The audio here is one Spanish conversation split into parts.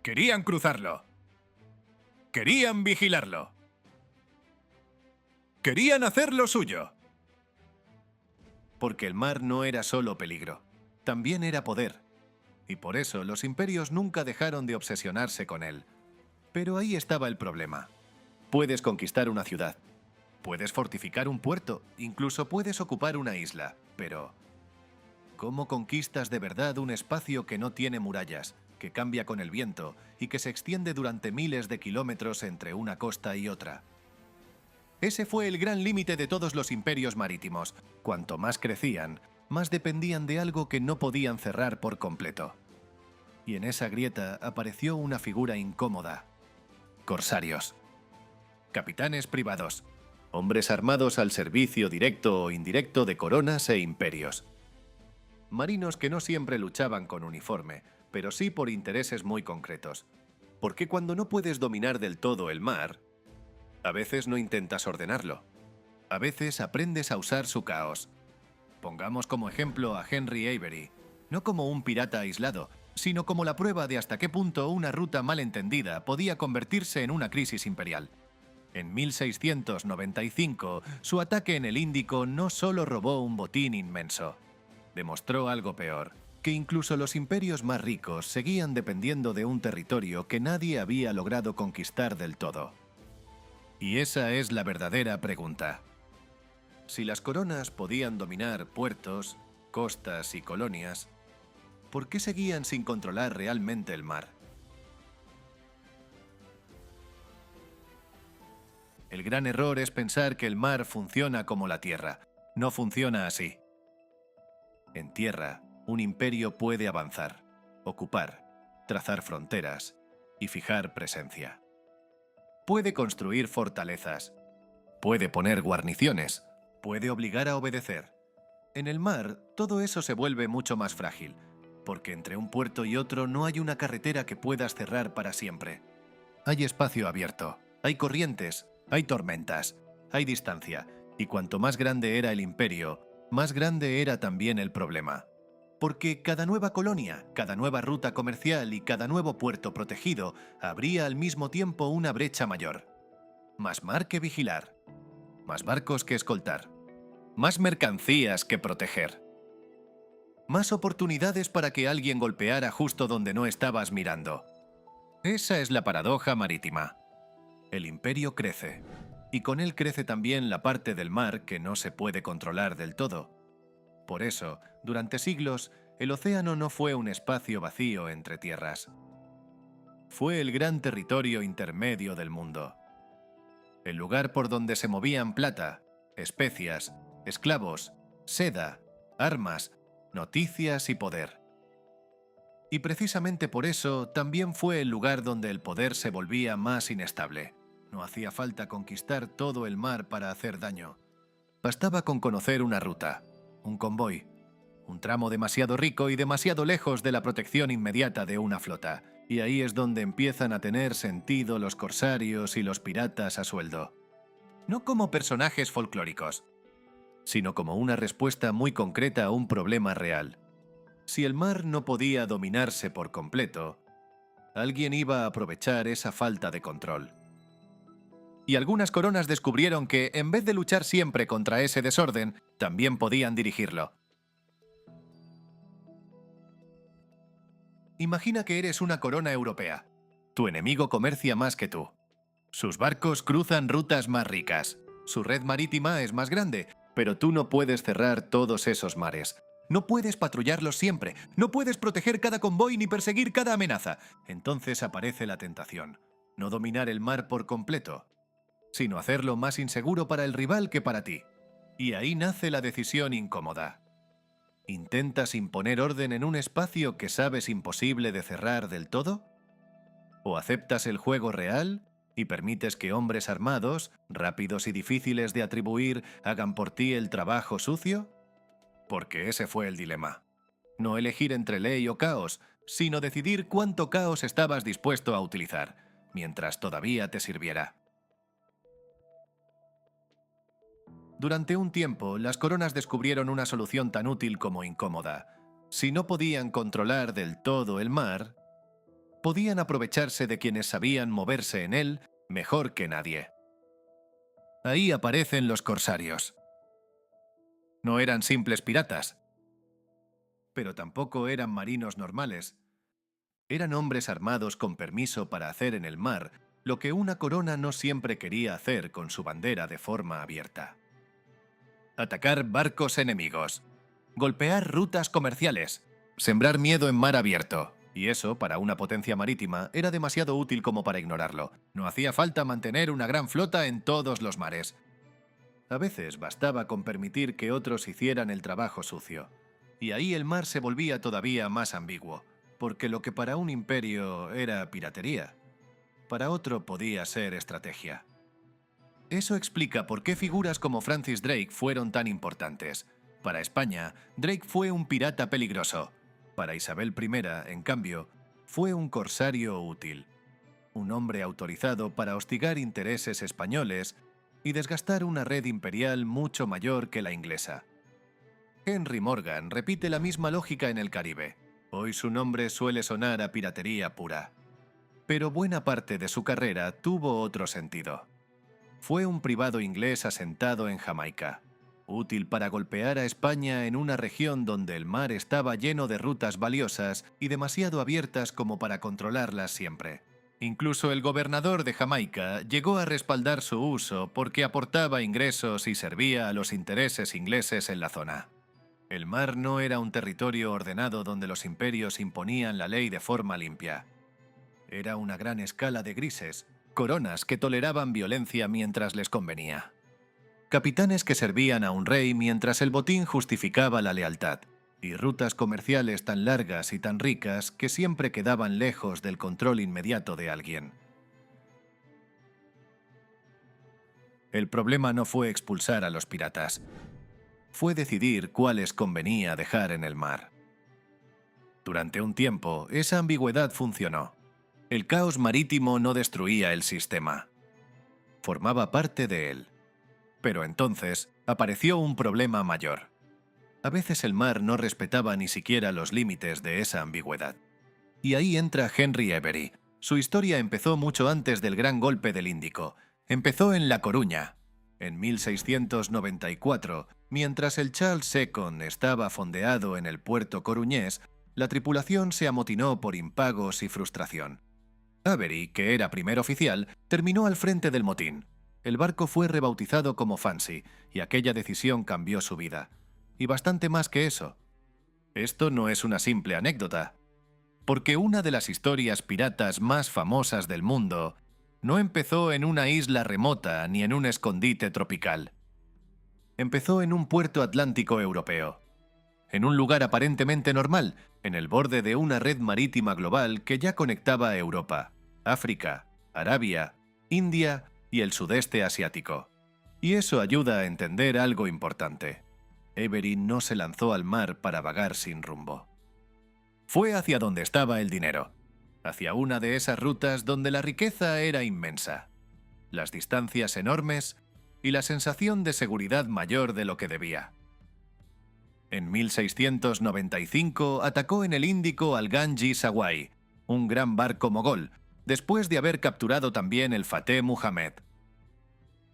Querían cruzarlo. Querían vigilarlo. Querían hacer lo suyo. Porque el mar no era solo peligro, también era poder. Y por eso los imperios nunca dejaron de obsesionarse con él. Pero ahí estaba el problema. Puedes conquistar una ciudad, puedes fortificar un puerto, incluso puedes ocupar una isla, pero ¿cómo conquistas de verdad un espacio que no tiene murallas, que cambia con el viento y que se extiende durante miles de kilómetros entre una costa y otra? Ese fue el gran límite de todos los imperios marítimos. Cuanto más crecían, más dependían de algo que no podían cerrar por completo. Y en esa grieta apareció una figura incómoda: corsarios. Capitanes privados. Hombres armados al servicio directo o indirecto de coronas e imperios. Marinos que no siempre luchaban con uniforme, pero sí por intereses muy concretos. Porque cuando no puedes dominar del todo el mar, a veces no intentas ordenarlo. A veces aprendes a usar su caos. Pongamos como ejemplo a Henry Avery, no como un pirata aislado, sino como la prueba de hasta qué punto una ruta mal entendida podía convertirse en una crisis imperial. En 1695, su ataque en el Índico no solo robó un botín inmenso, demostró algo peor: que incluso los imperios más ricos seguían dependiendo de un territorio que nadie había logrado conquistar del todo. Y esa es la verdadera pregunta. Si las coronas podían dominar puertos, costas y colonias, ¿por qué seguían sin controlar realmente el mar? El gran error es pensar que el mar funciona como la tierra. No funciona así. En tierra, un imperio puede avanzar, ocupar, trazar fronteras y fijar presencia. Puede construir fortalezas, puede poner guarniciones, puede obligar a obedecer. En el mar, todo eso se vuelve mucho más frágil, porque entre un puerto y otro no hay una carretera que puedas cerrar para siempre. Hay espacio abierto, hay corrientes, hay tormentas, hay distancia, y cuanto más grande era el imperio, más grande era también el problema. Porque cada nueva colonia, cada nueva ruta comercial y cada nuevo puerto protegido abría al mismo tiempo una brecha mayor. Más mar que vigilar, más barcos que escoltar, más mercancías que proteger. Más oportunidades para que alguien golpeara justo donde no estabas mirando. Esa es la paradoja marítima. El imperio crece, y con él crece también la parte del mar que no se puede controlar del todo. Por eso, durante siglos, el océano no fue un espacio vacío entre tierras. Fue el gran territorio intermedio del mundo. El lugar por donde se movían plata, especias, esclavos, seda, armas, noticias y poder. Y precisamente por eso también fue el lugar donde el poder se volvía más inestable. No hacía falta conquistar todo el mar para hacer daño. Bastaba con conocer una ruta, un convoy, un tramo demasiado rico y demasiado lejos de la protección inmediata de una flota. Y ahí es donde empiezan a tener sentido los corsarios y los piratas a sueldo. No como personajes folclóricos, sino como una respuesta muy concreta a un problema real. Si el mar no podía dominarse por completo, alguien iba a aprovechar esa falta de control. Y algunas coronas descubrieron que, en vez de luchar siempre contra ese desorden, también podían dirigirlo. Imagina que eres una corona europea. Tu enemigo comercia más que tú. Sus barcos cruzan rutas más ricas. Su red marítima es más grande, pero tú no puedes cerrar todos esos mares. No puedes patrullarlos siempre. No puedes proteger cada convoy ni perseguir cada amenaza. Entonces aparece la tentación. No dominar el mar por completo, sino hacerlo más inseguro para el rival que para ti. Y ahí nace la decisión incómoda. ¿Intentas imponer orden en un espacio que sabes imposible de cerrar del todo? ¿O aceptas el juego real y permites que hombres armados, rápidos y difíciles de atribuir, hagan por ti el trabajo sucio? Porque ese fue el dilema. No elegir entre ley o caos, sino decidir cuánto caos estabas dispuesto a utilizar, mientras todavía te sirviera. Durante un tiempo, las coronas descubrieron una solución tan útil como incómoda. Si no podían controlar del todo el mar, podían aprovecharse de quienes sabían moverse en él mejor que nadie. Ahí aparecen los corsarios. No eran simples piratas, pero tampoco eran marinos normales. Eran hombres armados con permiso para hacer en el mar lo que una corona no siempre quería hacer con su bandera de forma abierta. Atacar barcos enemigos, golpear rutas comerciales, sembrar miedo en mar abierto. Y eso, para una potencia marítima, era demasiado útil como para ignorarlo. No hacía falta mantener una gran flota en todos los mares. A veces bastaba con permitir que otros hicieran el trabajo sucio. Y ahí el mar se volvía todavía más ambiguo, porque lo que para un imperio era piratería, para otro podía ser estrategia. Eso explica por qué figuras como Francis Drake fueron tan importantes. Para España, Drake fue un pirata peligroso. Para Isabel I, en cambio, fue un corsario útil. Un hombre autorizado para hostigar intereses españoles y desgastar una red imperial mucho mayor que la inglesa. Henry Morgan repite la misma lógica en el Caribe. Hoy su nombre suele sonar a piratería pura. Pero buena parte de su carrera tuvo otro sentido. Fue un privado inglés asentado en Jamaica, útil para golpear a España en una región donde el mar estaba lleno de rutas valiosas y demasiado abiertas como para controlarlas siempre. Incluso el gobernador de Jamaica llegó a respaldar su uso porque aportaba ingresos y servía a los intereses ingleses en la zona. El mar no era un territorio ordenado donde los imperios imponían la ley de forma limpia. Era una gran escala de grises, coronas que toleraban violencia mientras les convenía. Capitanes que servían a un rey mientras el botín justificaba la lealtad, y rutas comerciales tan largas y tan ricas que siempre quedaban lejos del control inmediato de alguien. El problema no fue expulsar a los piratas, fue decidir cuáles convenía dejar en el mar. Durante un tiempo, esa ambigüedad funcionó. El caos marítimo no destruía el sistema. Formaba parte de él. Pero entonces apareció un problema mayor. A veces el mar no respetaba ni siquiera los límites de esa ambigüedad. Y ahí entra Henry Avery. Su historia empezó mucho antes del gran golpe del Índico. Empezó en La Coruña, en 1694, mientras el Charles II estaba fondeado en el puerto coruñés. La tripulación se amotinó por impagos y frustración. Avery, que era primer oficial, terminó al frente del motín. El barco fue rebautizado como Fancy, y aquella decisión cambió su vida. Y bastante más que eso. Esto no es una simple anécdota, porque una de las historias piratas más famosas del mundo no empezó en una isla remota ni en un escondite tropical. Empezó en un puerto atlántico europeo. En un lugar aparentemente normal, en el borde de una red marítima global que ya conectaba a Europa, África, Arabia, India y el sudeste asiático. Y eso ayuda a entender algo importante. Avery no se lanzó al mar para vagar sin rumbo. Fue hacia donde estaba el dinero, hacia una de esas rutas donde la riqueza era inmensa, las distancias enormes y la sensación de seguridad mayor de lo que debía. En 1695 atacó en el Índico al Ganji Sawai, un gran barco mogol, después de haber capturado también el Fateh Muhammad.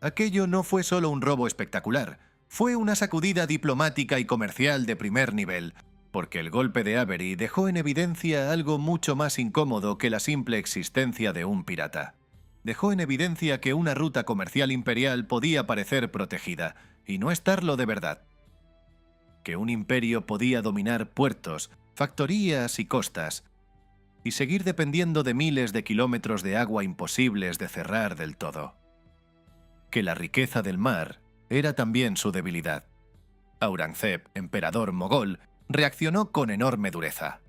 Aquello no fue solo un robo espectacular, fue una sacudida diplomática y comercial de primer nivel, porque el golpe de Avery dejó en evidencia algo mucho más incómodo que la simple existencia de un pirata. Dejó en evidencia que una ruta comercial imperial podía parecer protegida, y no estarlo de verdad. Que un imperio podía dominar puertos, factorías y costas, y seguir dependiendo de miles de kilómetros de agua imposibles de cerrar del todo. Que la riqueza del mar era también su debilidad. Aurangzeb, emperador mogol, reaccionó con enorme dureza.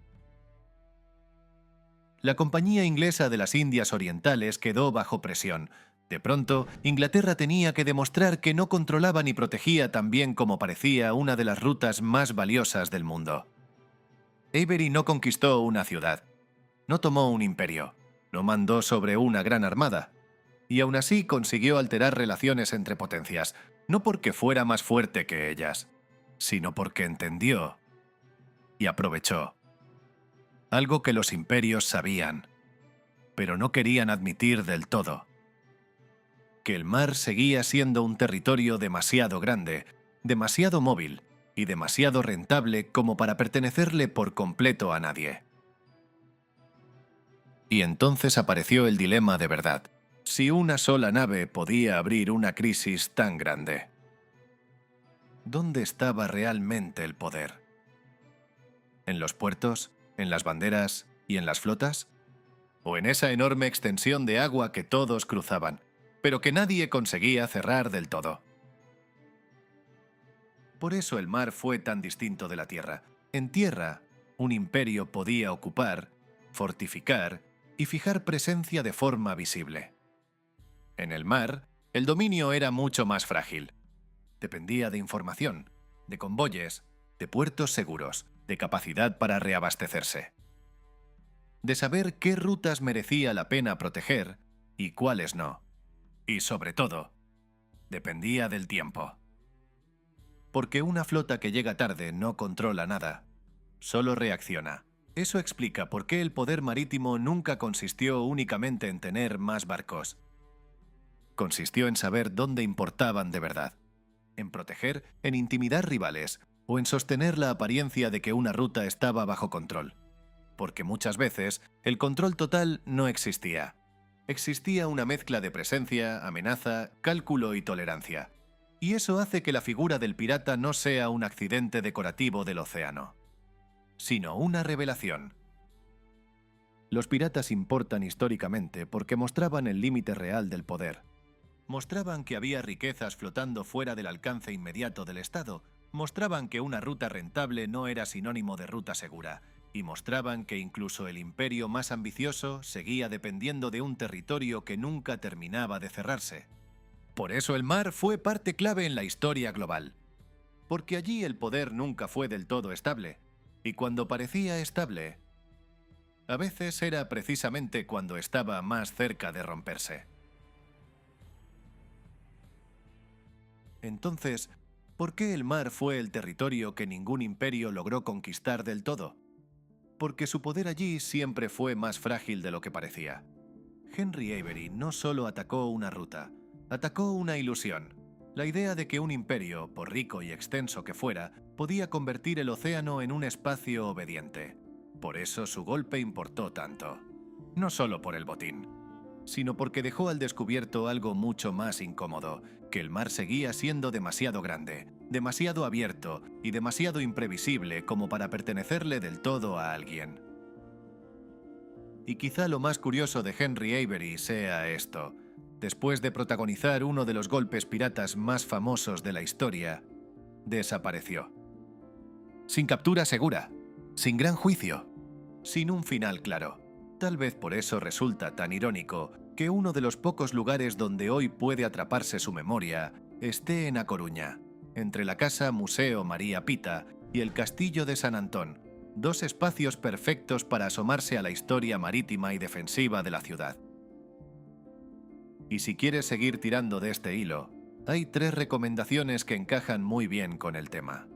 La Compañía Inglesa de las Indias Orientales quedó bajo presión. De pronto, Inglaterra tenía que demostrar que no controlaba ni protegía tan bien como parecía una de las rutas más valiosas del mundo. Avery no conquistó una ciudad, no tomó un imperio, no mandó sobre una gran armada, y aún así consiguió alterar relaciones entre potencias, no porque fuera más fuerte que ellas, sino porque entendió y aprovechó algo que los imperios sabían. pero no querían admitir del todo que el mar seguía siendo un territorio demasiado grande, demasiado móvil y demasiado rentable como para pertenecerle por completo a nadie. Y entonces apareció el dilema de verdad: si una sola nave podía abrir una crisis tan grande. ¿Dónde estaba realmente el poder? ¿En los puertos, en las banderas y en las flotas? ¿O en esa enorme extensión de agua que todos cruzaban, pero que nadie conseguía cerrar del todo? Por eso el mar fue tan distinto de la tierra. En tierra, un imperio podía ocupar, fortificar y fijar presencia de forma visible. En el mar, el dominio era mucho más frágil. Dependía de información, de convoyes, de puertos seguros, de capacidad para reabastecerse, de saber qué rutas merecía la pena proteger y cuáles no. Y sobre todo, dependía del tiempo. Porque una flota que llega tarde no controla nada, solo reacciona. Eso explica por qué el poder marítimo nunca consistió únicamente en tener más barcos. Consistió en saber dónde importaban de verdad, en proteger, en intimidar rivales o en sostener la apariencia de que una ruta estaba bajo control. Porque muchas veces el control total no existía. Existía una mezcla de presencia, amenaza, cálculo y tolerancia. Y eso hace que la figura del pirata no sea un accidente decorativo del océano, sino una revelación. Los piratas importan históricamente porque mostraban el límite real del poder. Mostraban que había riquezas flotando fuera del alcance inmediato del Estado. Mostraban que una ruta rentable no era sinónimo de ruta segura. Y mostraban que incluso el imperio más ambicioso seguía dependiendo de un territorio que nunca terminaba de cerrarse. Por eso el mar fue parte clave en la historia global. Porque allí el poder nunca fue del todo estable. Y cuando parecía estable, a veces era precisamente cuando estaba más cerca de romperse. Entonces, ¿por qué el mar fue el territorio que ningún imperio logró conquistar del todo? Porque su poder allí siempre fue más frágil de lo que parecía. Henry Avery no solo atacó una ruta, atacó una ilusión. La idea de que un imperio, por rico y extenso que fuera, podía convertir el océano en un espacio obediente. Por eso su golpe importó tanto. No solo por el botín, sino porque dejó al descubierto algo mucho más incómodo: que el mar seguía siendo demasiado grande, demasiado abierto y demasiado imprevisible como para pertenecerle del todo a alguien. Y quizá lo más curioso de Henry Avery sea esto: después de protagonizar uno de los golpes piratas más famosos de la historia, desapareció. Sin captura segura, sin gran juicio, sin un final claro. Tal vez por eso resulta tan irónico que uno de los pocos lugares donde hoy puede atraparse su memoria esté en A Coruña, entre la Casa Museo María Pita y el Castillo de San Antón, dos espacios perfectos para asomarse a la historia marítima y defensiva de la ciudad. Y si quieres seguir tirando de este hilo, hay 3 recomendaciones que encajan muy bien con el tema.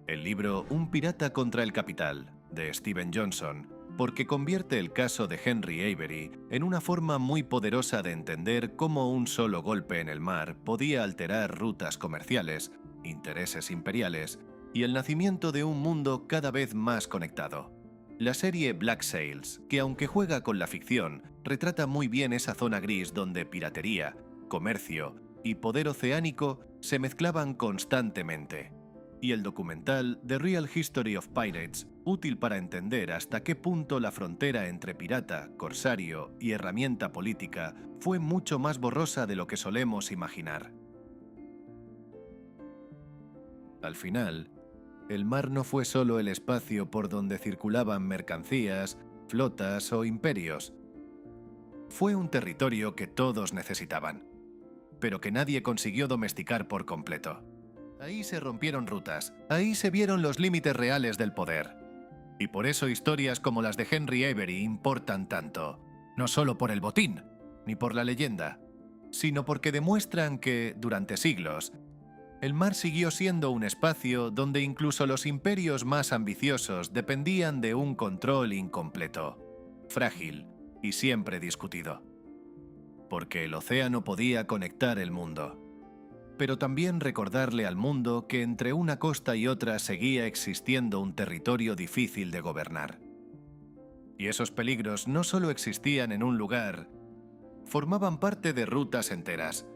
El libro Un pirata contra el capital, de Steven Johnson, porque convierte el caso de Henry Avery en una forma muy poderosa de entender cómo un solo golpe en el mar podía alterar rutas comerciales, intereses imperiales y el nacimiento de un mundo cada vez más conectado. La serie Black Sails, que aunque juega con la ficción, retrata muy bien esa zona gris donde piratería, comercio y poder oceánico se mezclaban constantemente. Y el documental The Real History of Pirates, útil para entender hasta qué punto la frontera entre pirata, corsario y herramienta política fue mucho más borrosa de lo que solemos imaginar. Al final, el mar no fue solo el espacio por donde circulaban mercancías, flotas o imperios. Fue un territorio que todos necesitaban, pero que nadie consiguió domesticar por completo. Ahí se rompieron rutas, ahí se vieron los límites reales del poder. Y por eso historias como las de Henry Avery importan tanto, no solo por el botín, ni por la leyenda, sino porque demuestran que, durante siglos, el mar siguió siendo un espacio donde incluso los imperios más ambiciosos dependían de un control incompleto, frágil y siempre discutido. Porque el océano podía conectar el mundo, pero también recordarle al mundo que entre una costa y otra seguía existiendo un territorio difícil de gobernar. Y esos peligros no solo existían en un lugar, formaban parte de rutas enteras,